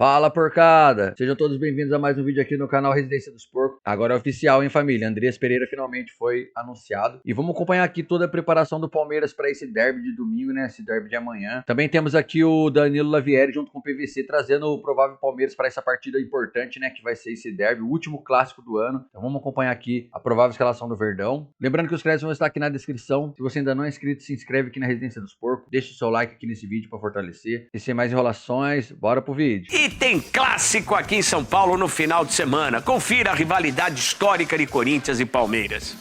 Fala, porcada! Sejam todos bem-vindos a mais um vídeo aqui no canal Residência dos Porcos. Agora é oficial, hein, família? Andrés Pereira finalmente foi anunciado. E vamos acompanhar aqui toda a preparação do Palmeiras para esse derby de domingo, né? Esse derby de amanhã. Também temos aqui o Danilo Lavieri junto com o PVC, trazendo o provável Palmeiras para essa partida importante, né? Que vai ser esse derby, o último clássico do ano. Então vamos acompanhar aqui a provável escalação do Verdão. Lembrando que os créditos vão estar aqui na descrição. Se você ainda não é inscrito, se inscreve aqui na Residência dos Porcos. Deixa o seu like aqui nesse vídeo para fortalecer. E sem mais enrolações, bora pro vídeo. E tem clássico aqui em São Paulo no final de semana. Confira a rivalidade histórica de Corinthians e Palmeiras.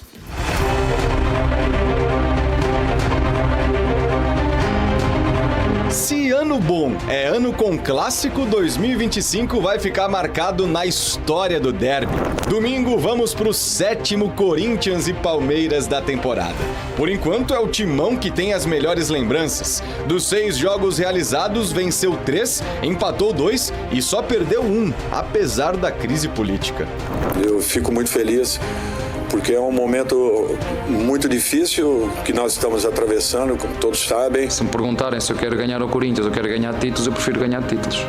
Se ano bom é ano com clássico, 2025 vai ficar marcado na história do derby. Domingo vamos pro 7º Corinthians e Palmeiras da temporada. Por enquanto é o Timão que tem as melhores lembranças. Dos 6 jogos realizados, venceu 3, empatou 2 e só perdeu 1, apesar da crise política. Eu fico muito feliz porque é um momento muito difícil que nós estamos atravessando, como todos sabem. Se me perguntarem se eu quero ganhar o Corinthians ou quero ganhar títulos, eu prefiro ganhar títulos.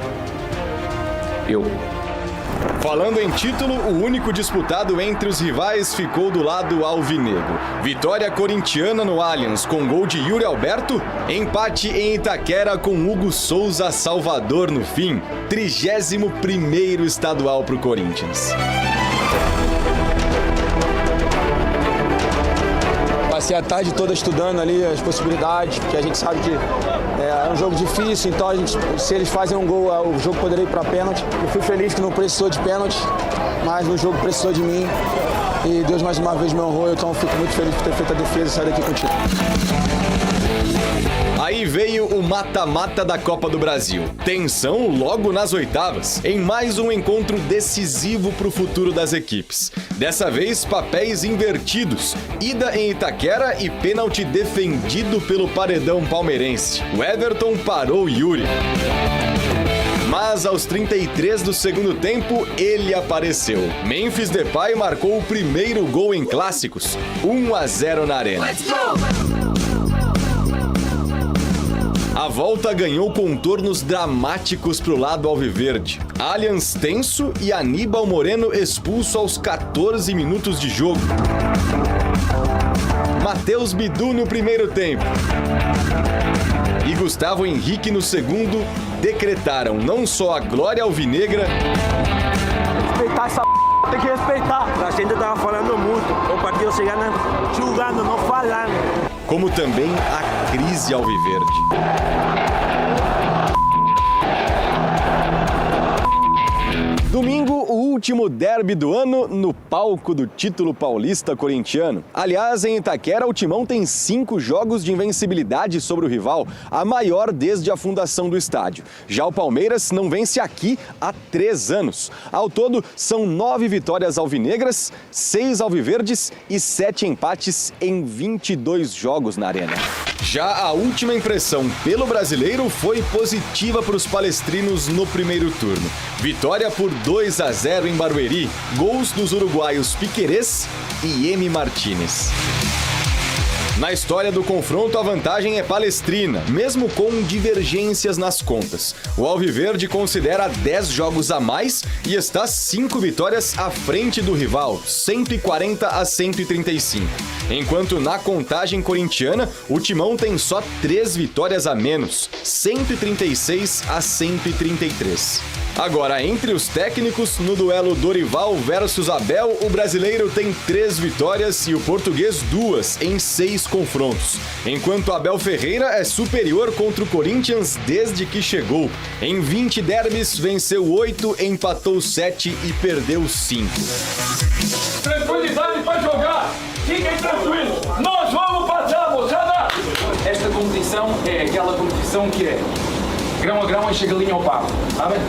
Falando em título, o único disputado entre os rivais ficou do lado alvinegro. Vitória corintiana no Allianz com gol de Yuri Alberto, empate em Itaquera com Hugo Souza Salvador no fim. 31º estadual pro Corinthians. Passei a tarde toda estudando ali as possibilidades, porque a gente sabe que é um jogo difícil, então se eles fazem um gol, o jogo poderia ir para pênalti. Eu fui feliz que não precisou de pênalti, mas o jogo precisou de mim e Deus mais uma vez me honrou, então eu fico muito feliz por ter feito a defesa e sair daqui com o título. Aí veio o mata-mata da Copa do Brasil. Tensão logo nas oitavas, em mais um encontro decisivo para o futuro das equipes. Dessa vez, papéis invertidos. Ida em Itaquera e pênalti defendido pelo paredão palmeirense. O Everton parou Yuri. Mas aos 33 do segundo tempo, ele apareceu. Memphis Depay marcou o primeiro gol em clássicos. 1-0 na Arena. A volta ganhou contornos dramáticos pro lado alviverde. Allianz tenso e Aníbal Moreno expulso aos 14 minutos de jogo. Matheus Bidu no primeiro tempo. E Gustavo Henrique no segundo decretaram não só a glória alvinegra... Respeitar essa tem que respeitar. A gente tava falando muito. O partido se ganha julgando, não falando. Como também a crise alviverde. Domingo, o último derby do ano no palco do título paulista corintiano. Aliás, em Itaquera, o Timão tem 5 jogos de invencibilidade sobre o rival, a maior desde a fundação do estádio. Já o Palmeiras não vence aqui há 3 anos. Ao todo, são 9 vitórias alvinegras, 6 alviverdes e 7 empates em 22 jogos na Arena. Já a última impressão pelo brasileiro foi positiva para os palestrinos no primeiro turno. Vitória por 2-0 em Barueri, gols dos uruguaios Piquerez e M. Martínez. Na história do confronto, a vantagem é palestrina, mesmo com divergências nas contas. O Alviverde considera 10 jogos a mais e está 5 vitórias à frente do rival, 140-135. Enquanto na contagem corintiana, o Timão tem só 3 vitórias a menos, 136-133. Agora, entre os técnicos, no duelo Dorival versus Abel, o brasileiro tem 3 vitórias e o português 2 em 6 confrontos. Enquanto Abel Ferreira é superior contra o Corinthians desde que chegou. Em 20 derbys, venceu 8, empatou 7 e perdeu 5. Tranquilidade para jogar! Fiquem tranquilos! Nós vamos passar, moçada! Esta competição é aquela competição que é grão a grão enche a galinha ao papo, sabem?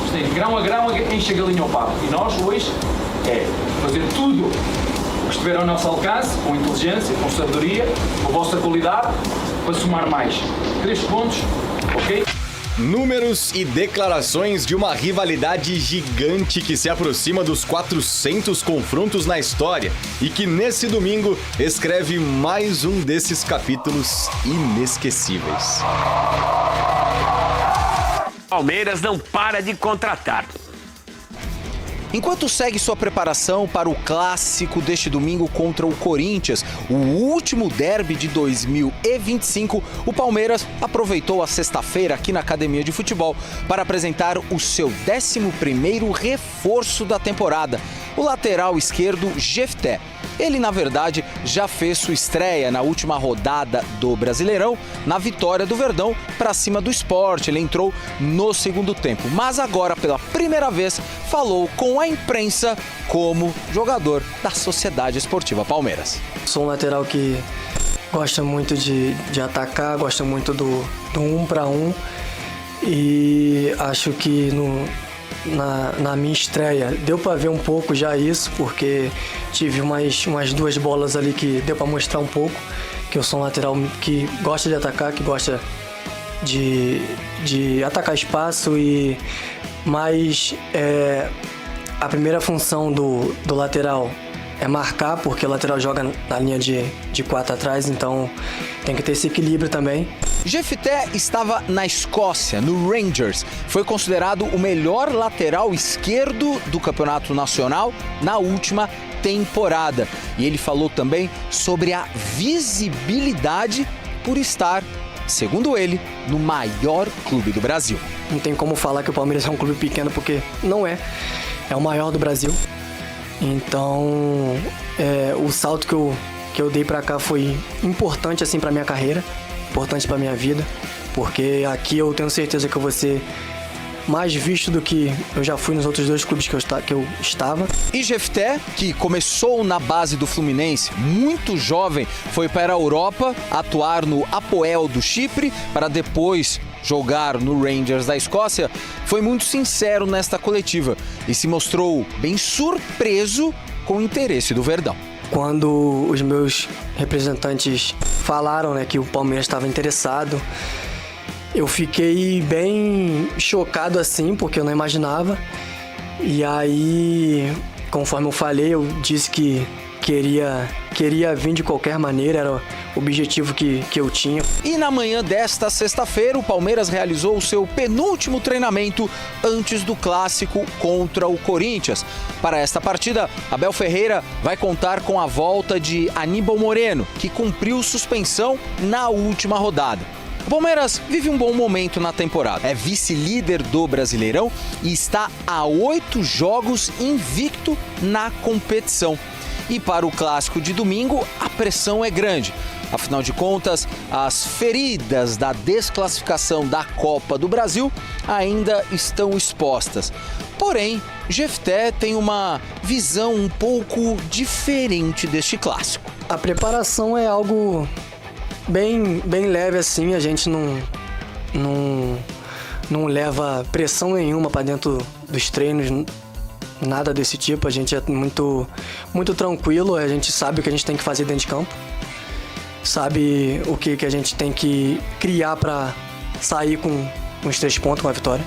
Isto é, grão a grão enche a galinha ao papo. E nós hoje é fazer tudo o que estiver ao nosso alcance, com inteligência, com sabedoria, com a vossa qualidade, para somar mais 3 pontos, ok? Números e declarações de uma rivalidade gigante que se aproxima dos 400 confrontos na história e que nesse domingo escreve mais um desses capítulos inesquecíveis. Palmeiras não para de contratar. Enquanto segue sua preparação para o clássico deste domingo contra o Corinthians, o último derby de 2025, o Palmeiras aproveitou a sexta-feira aqui na Academia de Futebol para apresentar o seu 11º reforço da temporada, o lateral esquerdo Jefté. Ele, na verdade, já fez sua estreia na última rodada do Brasileirão, na vitória do Verdão para cima do Sport. Ele entrou no segundo tempo, mas agora, pela primeira vez, falou com a imprensa como jogador da Sociedade Esportiva Palmeiras. Sou um lateral que gosta muito de atacar, gosta muito do 1 para 1 e acho que na minha estreia deu para ver um pouco já isso, porque tive umas 2 bolas ali que deu para mostrar um pouco que eu sou um lateral que gosta de atacar, que gosta de atacar espaço, mas a primeira função do lateral é marcar, porque o lateral joga na linha de 4 atrás, então tem que ter esse equilíbrio também. Jefté estava na Escócia, no Rangers. Foi considerado o melhor lateral esquerdo do Campeonato Nacional na última temporada. E ele falou também sobre a visibilidade por estar, segundo ele, no maior clube do Brasil. Não tem como falar que o Palmeiras é um clube pequeno, porque não é. É o maior do Brasil. Então, o salto que eu dei para cá foi importante assim para minha carreira, importante para minha vida, porque aqui eu tenho certeza que eu vou ser mais visto do que eu já fui nos outros 2 clubes que eu estava. E Jefté, que começou na base do Fluminense, muito jovem, foi para a Europa atuar no Apoel do Chipre, para depois jogar no Rangers da Escócia, foi muito sincero nesta coletiva e se mostrou bem surpreso com o interesse do Verdão. Quando os meus representantes falaram, que o Palmeiras estava interessado, eu fiquei bem chocado assim, porque eu não imaginava. E aí, conforme eu falei, eu disse que queria vir de qualquer maneira, era o objetivo que eu tinha. E na manhã desta sexta-feira, o Palmeiras realizou o seu penúltimo treinamento antes do clássico contra o Corinthians. Para esta partida, Abel Ferreira vai contar com a volta de Aníbal Moreno, que cumpriu suspensão na última rodada. O Palmeiras vive um bom momento na temporada. É vice-líder do Brasileirão e está a 8 jogos invicto na competição. E para o clássico de domingo, a pressão é grande. Afinal de contas, as feridas da desclassificação da Copa do Brasil ainda estão expostas. Porém, Jefté tem uma visão um pouco diferente deste clássico. A preparação é algo bem leve assim, a gente não leva pressão nenhuma para dentro dos treinos, nada desse tipo. A gente é muito tranquilo, a gente sabe o que a gente tem que fazer dentro de campo, sabe o que a gente tem que criar para sair com os 3 pontos, com a vitória.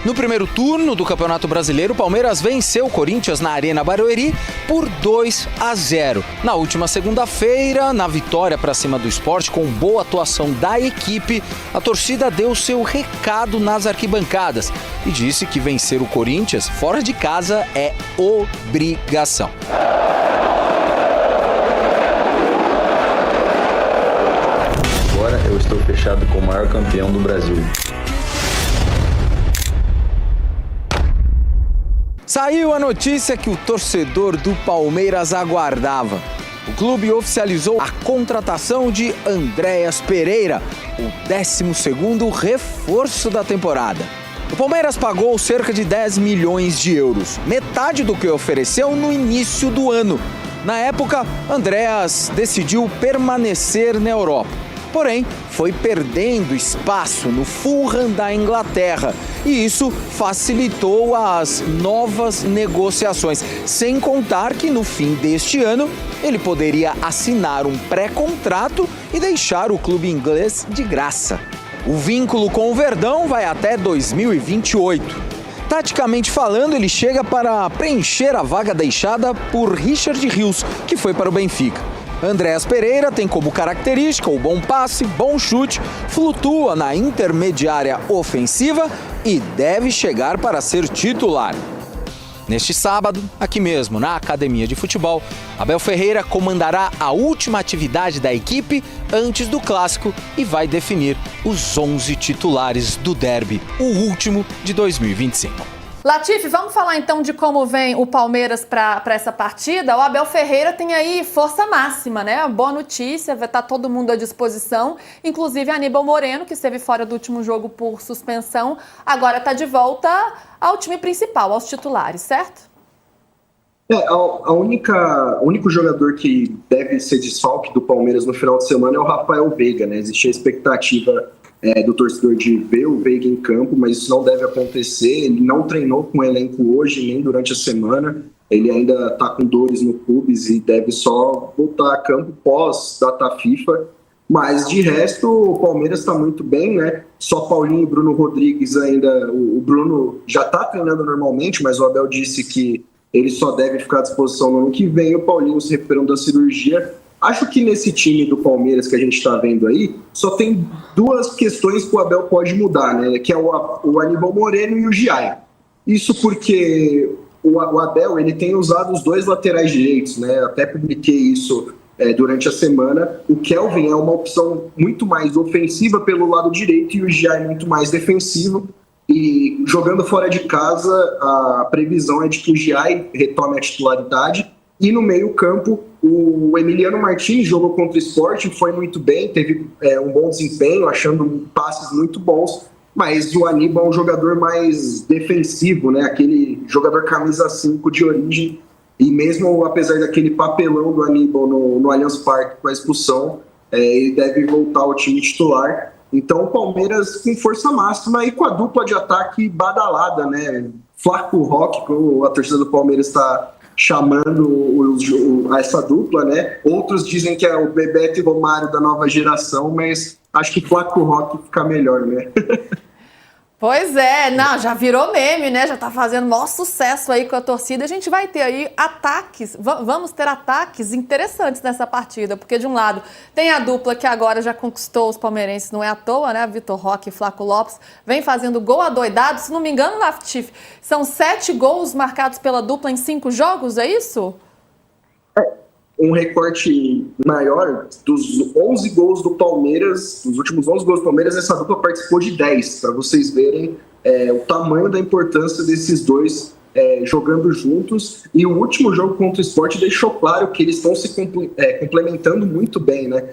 No primeiro turno do Campeonato Brasileiro, o Palmeiras venceu o Corinthians na Arena Barueri por 2-0. Na última segunda-feira, na vitória para cima do Sport, com boa atuação da equipe, a torcida deu seu recado nas arquibancadas e disse que vencer o Corinthians fora de casa é obrigação. Agora eu estou fechado com o maior campeão do Brasil. Saiu a notícia que o torcedor do Palmeiras aguardava. O clube oficializou a contratação de Andréas Pereira, o 12º reforço da temporada. O Palmeiras pagou cerca de 10 milhões de euros, metade do que ofereceu no início do ano. Na época, Andréas decidiu permanecer na Europa. Porém, foi perdendo espaço no Fulham da Inglaterra e isso facilitou as novas negociações, sem contar que no fim deste ano ele poderia assinar um pré-contrato e deixar o clube inglês de graça. O vínculo com o Verdão vai até 2028. Taticamente falando, ele chega para preencher a vaga deixada por Richard Rios, que foi para o Benfica. Andréas Pereira tem como característica o bom passe, bom chute, flutua na intermediária ofensiva e deve chegar para ser titular. Neste sábado, aqui mesmo, na Academia de Futebol, Abel Ferreira comandará a última atividade da equipe antes do Clássico e vai definir os 11 titulares do derby, o último de 2025. Latifi, vamos falar então de como vem o Palmeiras para essa partida. O Abel Ferreira tem aí força máxima, né? Boa notícia, vai estar todo mundo à disposição, inclusive Aníbal Moreno, que esteve fora do último jogo por suspensão, agora está de volta ao time principal, aos titulares, certo? O único jogador que deve ser desfalque do Palmeiras no final de semana é o Rafael Veiga, né? Existia a expectativa do torcedor de ver o Veiga em campo, mas isso não deve acontecer. Ele não treinou com o elenco hoje, nem durante a semana. Ele ainda está com dores no pubis e deve só voltar a campo pós-data FIFA. Mas, de resto, o Palmeiras está muito bem, né? Só Paulinho e Bruno Rodrigues ainda... O Bruno já está treinando normalmente, mas o Abel disse que ele só deve ficar à disposição no ano que vem. O Paulinho se recuperando da cirurgia. Acho que nesse time do Palmeiras que a gente está vendo aí, só tem duas questões que o Abel pode mudar, né? Que é o Aníbal Moreno e o Giai. Isso porque o Abel ele tem usado os dois laterais direitos, né? Até publiquei isso durante a semana. O Kelvin é uma opção muito mais ofensiva pelo lado direito e o Giai muito mais defensivo. E jogando fora de casa, a previsão é de que o Giai retome a titularidade. E no meio-campo, o Emiliano Martins jogou contra o Sport, foi muito bem, teve um bom desempenho, achando passes muito bons, mas o Aníbal é um jogador mais defensivo, né? Aquele jogador camisa 5 de origem, e mesmo apesar daquele papelão do Aníbal no Allianz Parque com a expulsão, ele deve voltar ao time titular. Então o Palmeiras com força máxima e com a dupla de ataque badalada, né? Flaco Roque, como a torcida do Palmeiras está chamando essa dupla, né? Outros dizem que é o Bebeto e Romário da nova geração, mas acho que Flaco Roque fica melhor, né? Pois é, não, já virou meme, né? Já tá fazendo maior sucesso aí com a torcida. A gente vai ter aí ataques, vamos ter ataques interessantes nessa partida, porque de um lado tem a dupla que agora já conquistou os palmeirenses, não é à toa, né? Vitor Roque e Flaco Lopes vem fazendo gol adoidado. Se não me engano, Latifi, são 7 gols marcados pela dupla em 5 jogos, é isso? Um recorte maior dos 11 gols do Palmeiras, dos últimos 11 gols do Palmeiras, essa dupla participou de 10, para vocês verem o tamanho da importância desses dois jogando juntos. E o último jogo contra o Sport deixou claro que eles estão se complementando muito bem, né?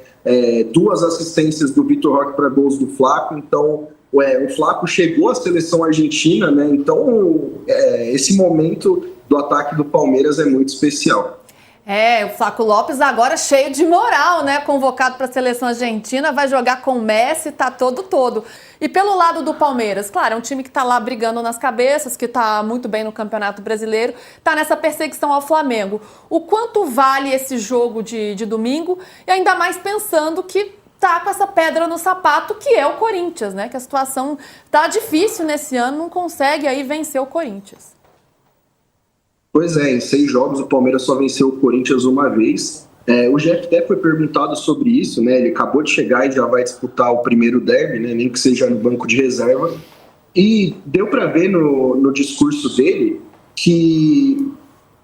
2 assistências do Vitor Roque para gols do Flaco, então o Flaco chegou à seleção argentina, né? Então esse momento do ataque do Palmeiras é muito especial. O Flaco Lopes agora cheio de moral, né? Convocado para a seleção argentina, vai jogar com o Messi, tá todo. E pelo lado do Palmeiras, claro, é um time que tá lá brigando nas cabeças, que tá muito bem no Campeonato Brasileiro, tá nessa perseguição ao Flamengo. O quanto vale esse jogo de domingo? E ainda mais pensando que tá com essa pedra no sapato, que é o Corinthians, né? Que a situação tá difícil nesse ano, não consegue aí vencer o Corinthians. Pois em 6 jogos o Palmeiras só venceu o Corinthians uma vez. O Jeff até foi perguntado sobre isso, né? Ele acabou de chegar e já vai disputar o primeiro derby, né? Nem que seja no banco de reserva. E deu para ver no discurso dele que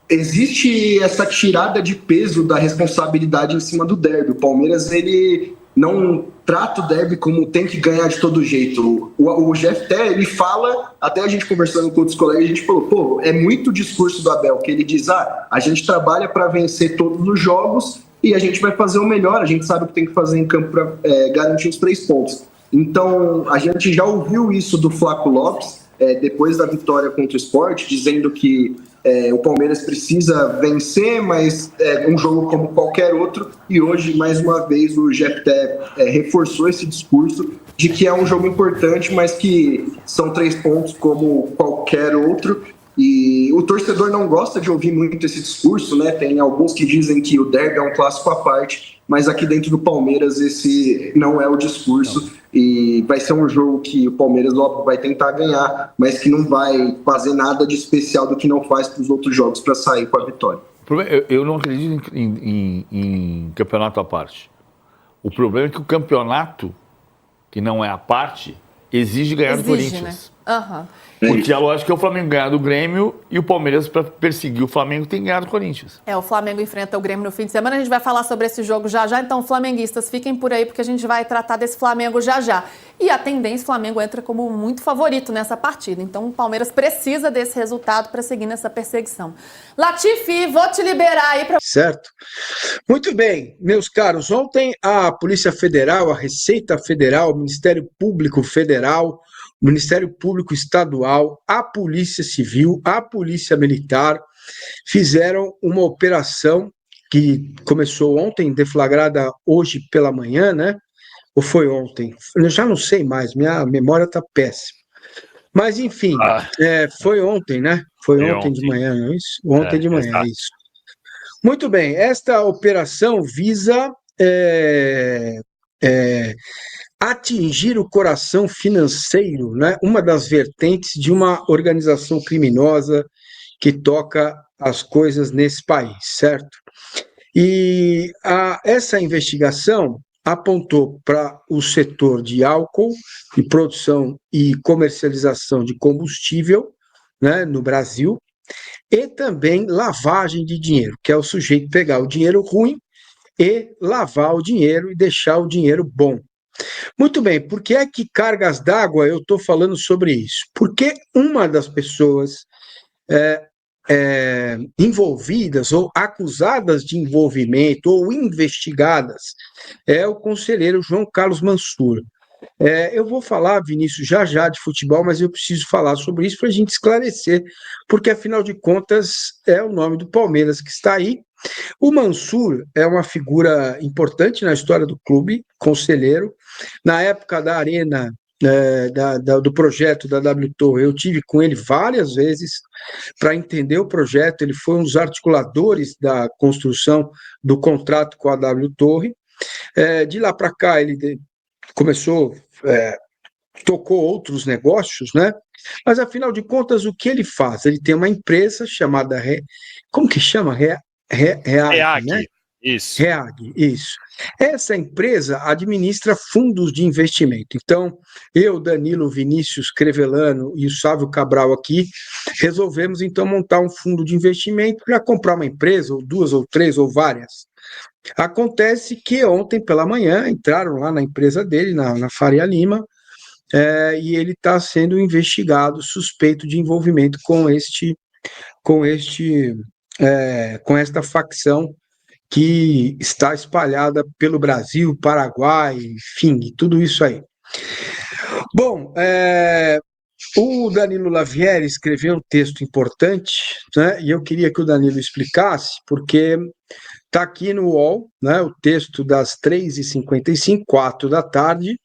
existe essa tirada de peso da responsabilidade em cima do derby. O Palmeiras, ele não trata o derby como tem que ganhar de todo jeito. O Jeff até, ele fala, até a gente conversando com outros colegas, a gente falou, é muito o discurso do Abel, que ele diz, a gente trabalha para vencer todos os jogos e a gente vai fazer o melhor, a gente sabe o que tem que fazer em campo para garantir os 3 pontos. Então, a gente já ouviu isso do Flaco Lopes, depois da vitória contra o Sport, dizendo que o Palmeiras precisa vencer, mas é um jogo como qualquer outro. E hoje, mais uma vez, o Jeff reforçou esse discurso de que é um jogo importante, mas que são 3 pontos como qualquer outro. E o torcedor não gosta de ouvir muito esse discurso, né? Tem alguns que dizem que o derby é um clássico à parte, mas aqui dentro do Palmeiras esse não é o discurso. E vai ser um jogo que o Palmeiras vai tentar ganhar, mas que não vai fazer nada de especial do que não faz para os outros jogos para sair com a vitória. Eu não acredito em campeonato à parte. O problema é que o campeonato, que não é à parte, exige ganhar do Corinthians. Né? Uhum. Porque a lógica é o Flamengo ganhar do Grêmio e o Palmeiras, para perseguir o Flamengo, tem que ganhar do Corinthians. O Flamengo enfrenta o Grêmio no fim de semana. A gente vai falar sobre esse jogo já já. Então, flamenguistas, fiquem por aí, porque a gente vai tratar desse Flamengo já já. E a tendência, o Flamengo entra como muito favorito nessa partida. Então, o Palmeiras precisa desse resultado para seguir nessa perseguição. Latifi, vou te liberar aí para... Certo. Muito bem, meus caros. Ontem, a Polícia Federal, a Receita Federal, o Ministério Público Federal, o Ministério Público Estadual, a Polícia Civil, a Polícia Militar fizeram uma operação que começou ontem, deflagrada hoje pela manhã, né? Ou foi ontem? Eu já não sei mais, minha memória está péssima. Mas, enfim, foi ontem, né? Foi ontem de manhã, não é isso? Ontem de manhã, é isso. Muito bem, esta operação visa atingir o coração financeiro, né? Uma das vertentes de uma organização criminosa que toca as coisas nesse país, certo? E essa investigação apontou para o setor de álcool, de produção e comercialização de combustível, né, no Brasil, e também lavagem de dinheiro, que é o sujeito pegar o dinheiro ruim e lavar o dinheiro e deixar o dinheiro bom. Muito bem, por que é que cargas d'água eu estou falando sobre isso? Porque uma das pessoas envolvidas ou acusadas de envolvimento ou investigadas é o conselheiro João Carlos Mansur. Eu vou falar, Vinícius, já já de futebol, mas eu preciso falar sobre isso para a gente esclarecer, porque afinal de contas é o nome do Palmeiras que está aí. O Mansur é uma figura importante na história do clube, conselheiro. Na época da Arena, do projeto da W Torre, eu tive com ele várias vezes para entender o projeto. Ele foi um dos articuladores da construção do contrato com a W Torre. De lá para cá, ele começou, tocou outros negócios, né? Mas, afinal de contas, o que ele faz? Ele tem uma empresa chamada, como que chama? REAG, né? Isso. REAG, isso. Essa empresa administra fundos de investimento. Então, eu, Danilo, Vinícius Crevelano e o Sávio Cabral aqui, resolvemos, então, montar um fundo de investimento para comprar uma empresa, ou duas, ou três, ou várias. Acontece que ontem pela manhã entraram lá na empresa dele, na Faria Lima, e ele está sendo investigado, suspeito de envolvimento com esta facção que está espalhada pelo Brasil, Paraguai, enfim, tudo isso aí. Bom, o Danilo Lavieri escreveu um texto importante, né, e eu queria que o Danilo explicasse, porque está aqui no UOL, né, o texto das 3h55, 4 da tarde,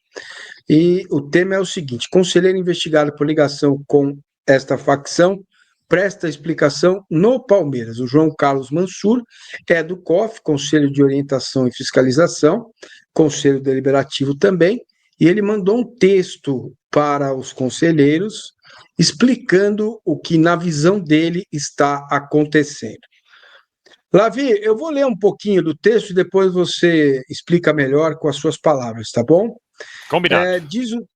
e o tema é o seguinte: conselheiro investigado por ligação com esta facção presta explicação no Palmeiras. O João Carlos Mansur é do COF, Conselho de Orientação e Fiscalização, Conselho Deliberativo também, e ele mandou um texto para os conselheiros explicando o que, na visão dele, está acontecendo. Lavi, eu vou ler um pouquinho do texto e depois você explica melhor com as suas palavras, tá bom? Combinado.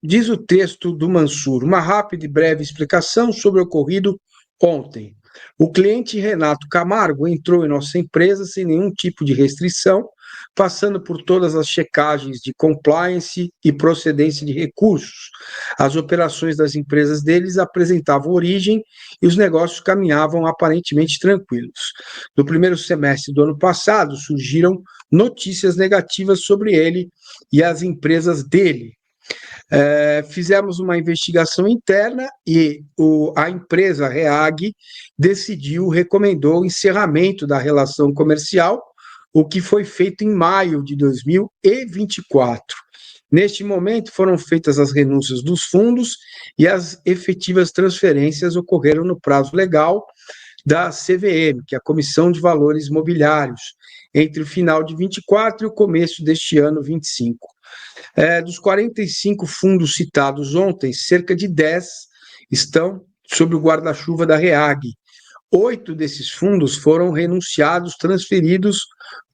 Diz o texto do Mansur: uma rápida e breve explicação sobre o ocorrido ontem. O cliente Renato Camargo entrou em nossa empresa sem nenhum tipo de restrição, passando por todas as checagens de compliance e procedência de recursos. As operações das empresas deles apresentavam origem e os negócios caminhavam aparentemente tranquilos. No primeiro semestre do ano passado, surgiram notícias negativas sobre ele e as empresas dele. Fizemos uma investigação interna e a empresa REAG recomendou o encerramento da relação comercial, o que foi feito em maio de 2024. Neste momento, foram feitas as renúncias dos fundos e as efetivas transferências ocorreram no prazo legal da CVM, que é a Comissão de Valores Mobiliários, entre o final de 24 e o começo deste ano 25. Dos 45 fundos citados ontem, cerca de 10 estão sob o guarda-chuva da REAG. 8 desses fundos foram renunciados, transferidos,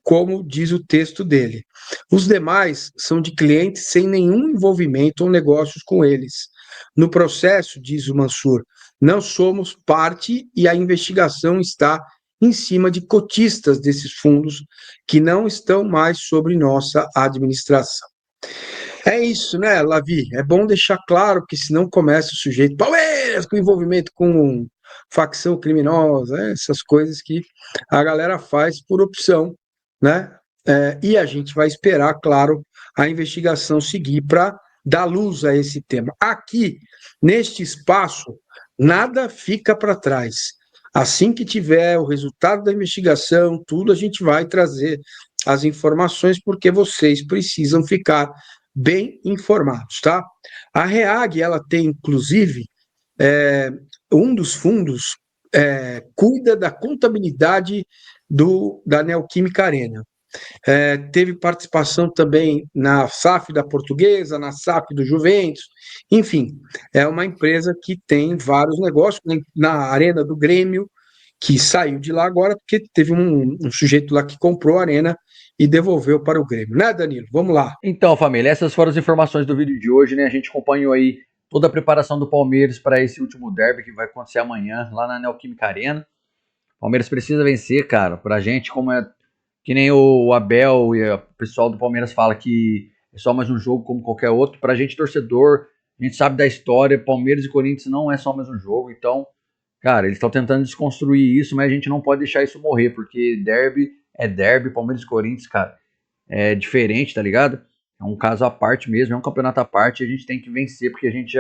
como diz o texto dele. Os demais são de clientes sem nenhum envolvimento ou negócios com eles. No processo, diz o Mansur, não somos parte e a investigação está em cima de cotistas desses fundos que não estão mais sobre nossa administração. É isso, né, Lavi? É bom deixar claro, porque senão começa o sujeito Palmeiras com envolvimento com facção criminosa, essas coisas que a galera faz por opção, né? E a gente vai esperar, claro, a investigação seguir para dar luz a esse tema. Aqui, neste espaço, nada fica para trás. Assim que tiver o resultado da investigação, tudo, a gente vai trazer as informações, porque vocês precisam ficar bem informados, tá? A REAG, ela tem, inclusive, um dos fundos cuida da contabilidade da Neoquímica Arena. Teve participação também na SAF da Portuguesa, na SAF do Juventus, enfim, é uma empresa que tem vários negócios, na Arena do Grêmio, que saiu de lá agora, porque teve um sujeito lá que comprou a Arena e devolveu para o Grêmio, né, Danilo? Vamos lá. Então, família, essas foram as informações do vídeo de hoje, né? A gente acompanhou aí toda a preparação do Palmeiras para esse último derby que vai acontecer amanhã, lá na Neoquímica Arena. O Palmeiras precisa vencer, cara. Pra gente, como é que nem o Abel e o pessoal do Palmeiras fala que é só mais um jogo como qualquer outro. Pra gente, torcedor, a gente sabe da história, Palmeiras e Corinthians não é só mais um jogo. Então, cara, eles estão tentando desconstruir isso, mas a gente não pode deixar isso morrer, porque derby é derby, Palmeiras e Corinthians, cara, é diferente, tá ligado? É um caso à parte mesmo, é um campeonato à parte, a gente tem que vencer, porque a gente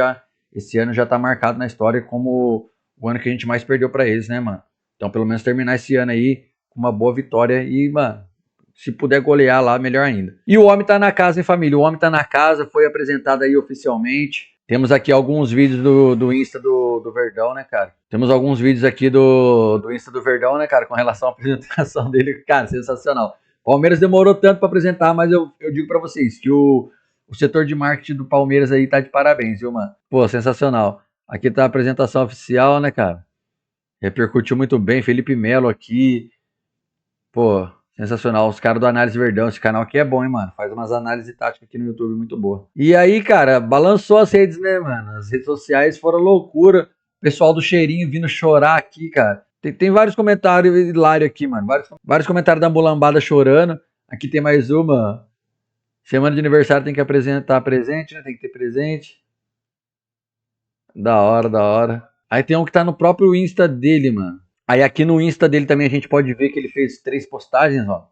esse ano já tá marcado na história como o ano que a gente mais perdeu pra eles, né, mano? Então, pelo menos terminar esse ano aí com uma boa vitória e, mano, se puder golear lá, melhor ainda. E o homem tá na casa, hein, família? O homem tá na casa, foi apresentado aí oficialmente. Temos aqui alguns vídeos do Insta do Verdão, né, cara? Temos alguns vídeos aqui do Insta do Verdão, né, cara, com relação à apresentação dele. Cara, sensacional. O Palmeiras demorou tanto para apresentar, mas eu digo para vocês que o setor de marketing do Palmeiras aí tá de parabéns, viu, mano? Pô, sensacional. Aqui tá a apresentação oficial, né, cara? Repercutiu muito bem. Felipe Melo aqui. Pô, sensacional. Os caras do Análise Verdão. Esse canal aqui é bom, hein, mano? Faz umas análises táticas aqui no YouTube muito boa. E aí, cara, balançou as redes, né, mano? As redes sociais foram loucura. O pessoal do Cheirinho vindo chorar aqui, cara. Tem vários comentários hilários aqui, mano. Vários comentários da mulambada chorando. Aqui tem mais uma. Semana de aniversário tem que apresentar presente, né? Tem que ter presente. Da hora, da hora. Aí tem um que tá no próprio Insta dele, mano. Aí aqui no Insta dele também a gente pode ver que ele fez 3 postagens, ó.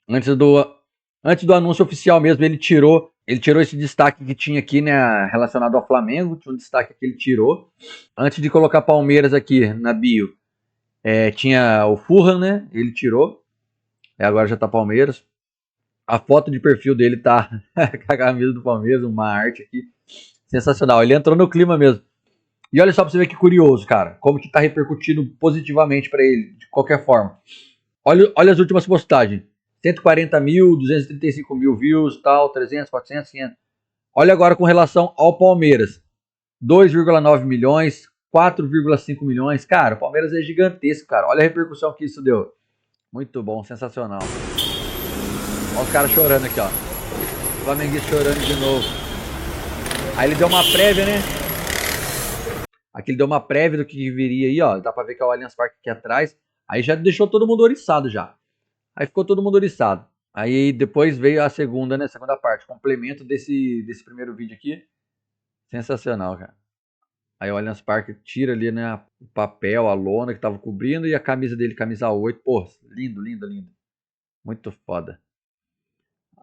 Antes do anúncio oficial mesmo, ele tirou esse destaque que tinha aqui, né, relacionado ao Flamengo. Tinha um destaque que ele tirou. Antes de colocar Palmeiras aqui na bio, tinha o Fulham, né? Ele tirou. Agora já tá Palmeiras. A foto de perfil dele tá com a camisa do Palmeiras, uma arte aqui. Sensacional. Ele entrou no clima mesmo. E olha só pra você ver que curioso, cara. Como que tá repercutindo positivamente pra ele, de qualquer forma. Olha as últimas postagens. 140 mil, 235 mil views, tal, 300, 400, 500. Olha agora com relação ao Palmeiras. 2,9 milhões, 4,5 milhões. Cara, o Palmeiras é gigantesco, cara. Olha a repercussão que isso deu. Muito bom, sensacional. Olha os caras chorando aqui, ó. O Flamenguista chorando de novo. Aí ele deu uma prévia, né? Aqui ele deu uma prévia do que viria aí, ó. Dá pra ver que é o Allianz Parque aqui atrás. Aí já deixou todo mundo oriçado já. Aí ficou todo mundo oriçado. Aí depois veio a segunda, né? Segunda parte. Complemento desse primeiro vídeo aqui. Sensacional, cara. Aí o Allianz Parque tira ali, né? O papel, a lona que tava cobrindo. E a camisa dele, camisa 8. Pô, lindo, lindo, lindo. Muito foda.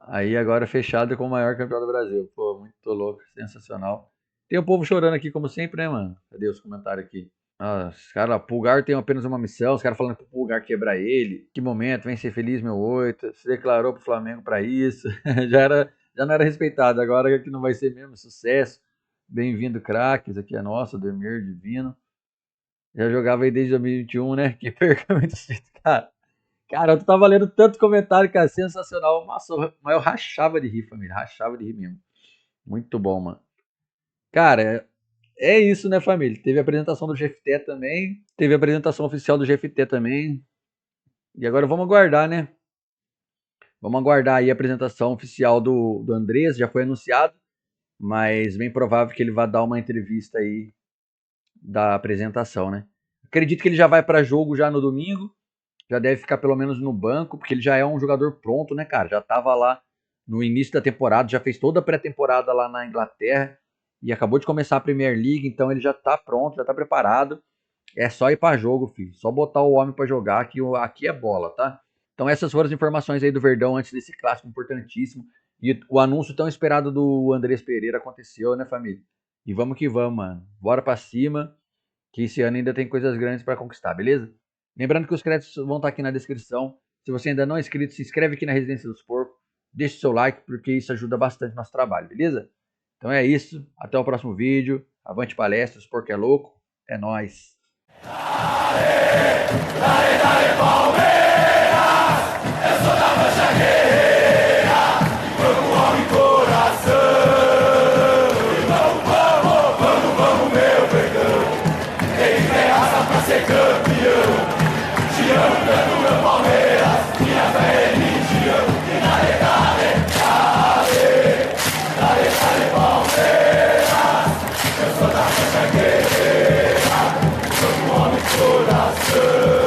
Aí agora fechado com o maior campeão do Brasil. Pô, muito louco. Sensacional. Tem o povo chorando aqui, como sempre, né, mano? Cadê os comentários aqui? Ah, os caras, Pulgar tem apenas uma missão. Os caras falando que o Pulgar quebrar ele. Que momento, vem ser feliz, meu 8. Se declarou pro Flamengo pra isso. já não era respeitado. Agora que não vai ser mesmo sucesso. Bem-vindo, craques. Aqui é nosso, Demir Divino. Já jogava aí desde 2021, né? Que perca muito jeito, cara. Cara, eu tava lendo tanto comentário, cara. Sensacional. Nossa, mas eu rachava de rir, família. Rachava de rir mesmo. Muito bom, mano. Cara, É isso, né, família? Teve a apresentação do GFT também. Teve a apresentação oficial do GFT também. E agora vamos aguardar, né? Vamos aguardar aí a apresentação oficial do Andrés. Já foi anunciado. Mas bem provável que ele vá dar uma entrevista aí da apresentação, né? Acredito que ele já vai para jogo já no domingo. Já deve ficar pelo menos no banco, porque ele já é um jogador pronto, né, cara? Já tava lá no início da temporada, já fez toda a pré-temporada lá na Inglaterra e acabou de começar a Premier League, então ele já tá pronto, já tá preparado. É só ir para jogo, filho. Só botar o homem para jogar, que aqui é bola, tá? Então essas foram as informações aí do Verdão antes desse clássico importantíssimo. E o anúncio tão esperado do Andrés Pereira aconteceu, né, família? E vamos que vamos, mano. Bora pra cima, que esse ano ainda tem coisas grandes para conquistar, beleza? Lembrando que os créditos vão estar aqui na descrição. Se você ainda não é inscrito, se inscreve aqui na Residência dos Porcos. Deixe seu like, porque isso ajuda bastante o nosso trabalho, beleza? Então é isso. Até o próximo vídeo. Avante palestra, os porcos é louco. É nóis. Dale, dale, Palmeiras, eu sou da mancha guerreira, vamos, homem, coração. Vamos, meu Verdão, tem que ter raça pra ser campeão. Te amo tanto, meu Palmeiras, minha fé é religião. E dale, Palmeiras, eu sou da mancha guerreira, vamos, homem, coração.